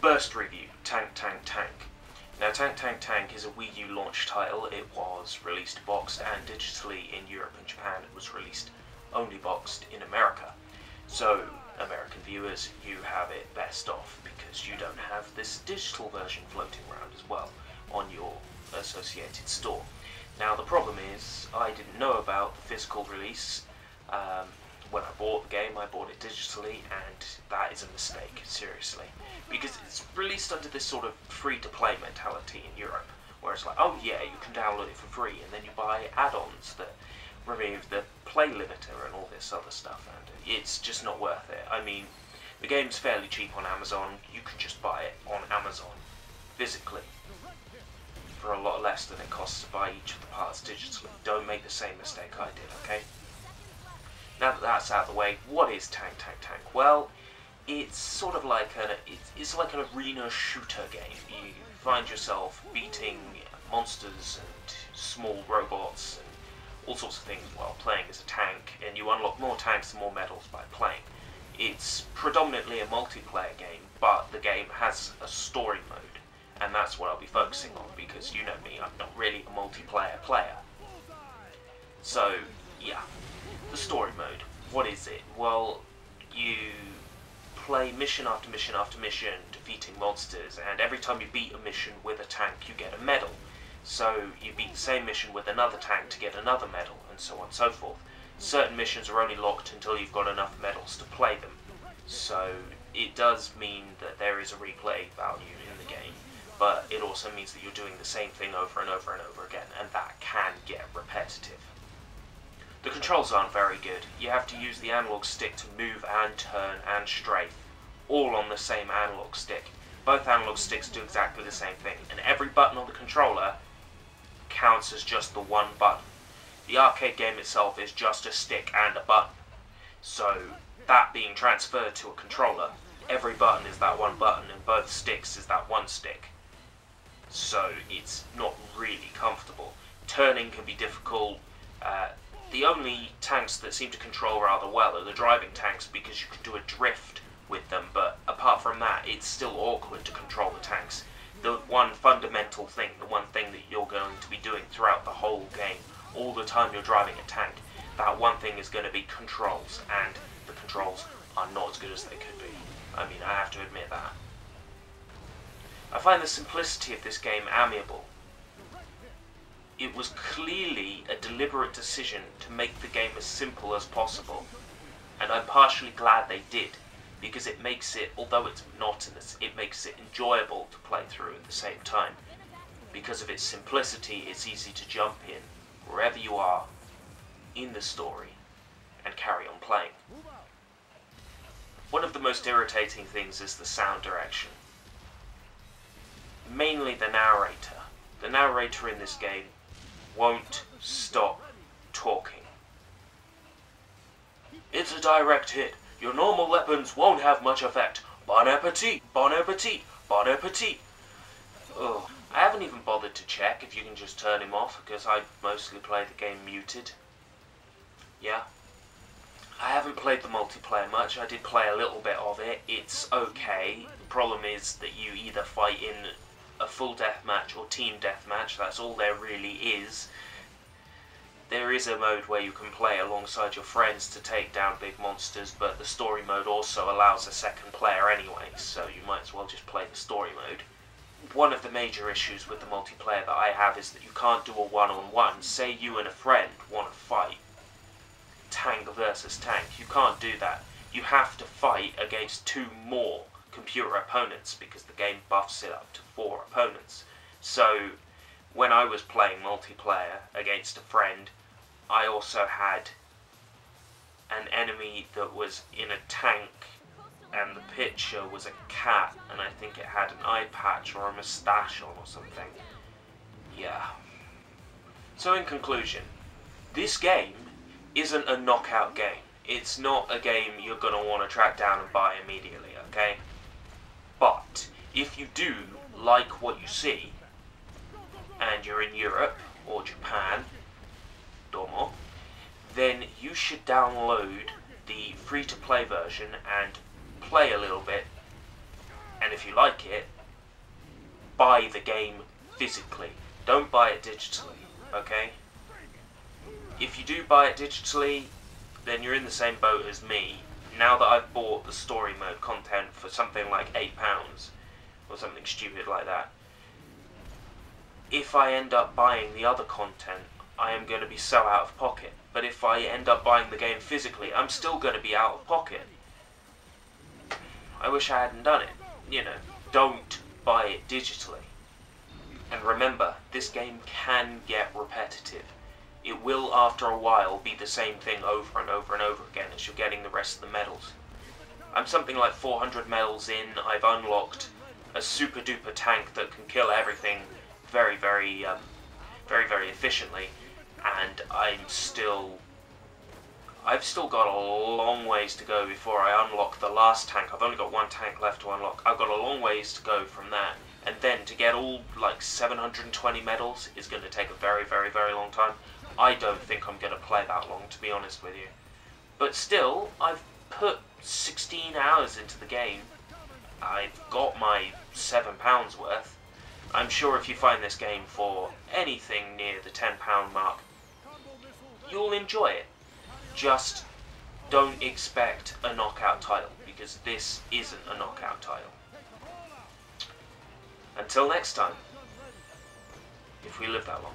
Burst review, Tank Tank Tank. Now Tank Tank Tank is a Wii U launch title. It was released boxed and digitally in Europe and Japan. It was released only boxed in America. So, American viewers, you have it best off because you don't have this digital version floating around as well on your associated store. Now the problem is, I didn't know about the physical release. When I bought the game, I bought it digitally, and that is a mistake, seriously. Because it's released under this sort of free-to-play mentality in Europe, where it's like, oh yeah, you can download it for free, and then you buy add-ons that remove the play limiter and all this other stuff, and it's just not worth it. I mean, the game's fairly cheap on Amazon. You can just buy it on Amazon, physically, for a lot less than it costs to buy each of the parts digitally. Don't make the same mistake I did, okay? Now that that's out of the way, what is Tank Tank Tank? Well, it's sort of like it's like an arena shooter game. You find yourself beating monsters and small robots and all sorts of things while playing as a tank, and you unlock more tanks and more medals by playing. It's predominantly a multiplayer game, but the game has a story mode, and that's what I'll be focusing on, because you know me, I'm not really a multiplayer player. So, yeah. The story mode. What is it? Well, you play mission after mission after mission, defeating monsters, and every time you beat a mission with a tank, you get a medal. So you beat the same mission with another tank to get another medal, and so on and so forth. Certain missions are only locked until you've got enough medals to play them. So it does mean that there is a replay value in the game, but it also means that you're doing the same thing over and over and over again, and that can get repetitive. The controls aren't very good. You have to use the analog stick to move and turn and strafe, all on the same analog stick. Both analog sticks do exactly the same thing, and every button on the controller counts as just the one button. The arcade game itself is just a stick and a button. So, that being transferred to a controller, every button is that one button, and both sticks is that one stick. So, it's not really comfortable. Turning can be difficult. The only tanks that seem to control rather well are the driving tanks, because you can do a drift with them, but apart from that, it's still awkward to control the tanks. The one fundamental thing, the one thing that you're going to be doing throughout the whole game, all the time you're driving a tank, that one thing is going to be controls, and the controls are not as good as they could be. I mean, I have to admit that. I find the simplicity of this game amiable. It was clearly a deliberate decision to make the game as simple as possible, and I'm partially glad they did, because it makes it, although it's monotonous, it makes it enjoyable to play through at the same time. Because of its simplicity, it's easy to jump in, wherever you are, in the story, and carry on playing. One of the most irritating things is the sound direction. Mainly the narrator. The narrator in this game won't stop talking. It's a direct hit. Your normal weapons won't have much effect. Bon appetit, bon appetit, bon appetit. Ugh. I haven't even bothered to check if you can just turn him off, because I mostly play the game muted. Yeah. I haven't played the multiplayer much. I did play a little bit of it. It's okay. The problem is that you either fight in a full deathmatch or team deathmatch. That's all there really is. There is a mode where you can play alongside your friends to take down big monsters, but the story mode also allows a second player anyway, so you might as well just play the story mode. One of the major issues with the multiplayer that I have is that you can't do a one-on-one. Say you and a friend want to fight tank versus tank. You can't do that. You have to fight against 2 more computer opponents, because the game buffs it up to 4 opponents. So when I was playing multiplayer against a friend, I also had an enemy that was in a tank, and the picture was a cat, and I think it had an eye patch or a moustache on or something. Yeah. So in conclusion, this game isn't a knockout game. It's not a game you're going to want to track down and buy immediately, okay? But if you do like what you see, and you're in Europe or Japan, Domo, then you should download the free-to-play version and play a little bit, And if you like it, buy the game physically. Don't buy it digitally, okay? If you do buy it digitally, then you're in the same boat as me. Now that I've bought the story mode content for something like £8, or something stupid like that, if I end up buying the other content, I am going to be so out of pocket. But if I end up buying the game physically, I'm still going to be out of pocket. I wish I hadn't done it. You know, don't buy it digitally. And remember, this game can get repetitive. It will, after a while, be the same thing over and over and over again as you're getting the rest of the medals. I'm something like 400 medals in. I've unlocked a super duper tank that can kill everything very, very efficiently, and I've still got a long ways to go before I unlock the last tank. I've only got one tank left to unlock. I've got a long ways to go from that, and then to get all like 720 medals is going to take a very, very, very long time. I don't think I'm going to play that long, to be honest with you. But still, I've put 16 hours into the game. I've got my £7 worth. I'm sure if you find this game for anything near the £10 mark, you'll enjoy it. Just don't expect a knockout title, because this isn't a knockout title. Until next time, if we live that long.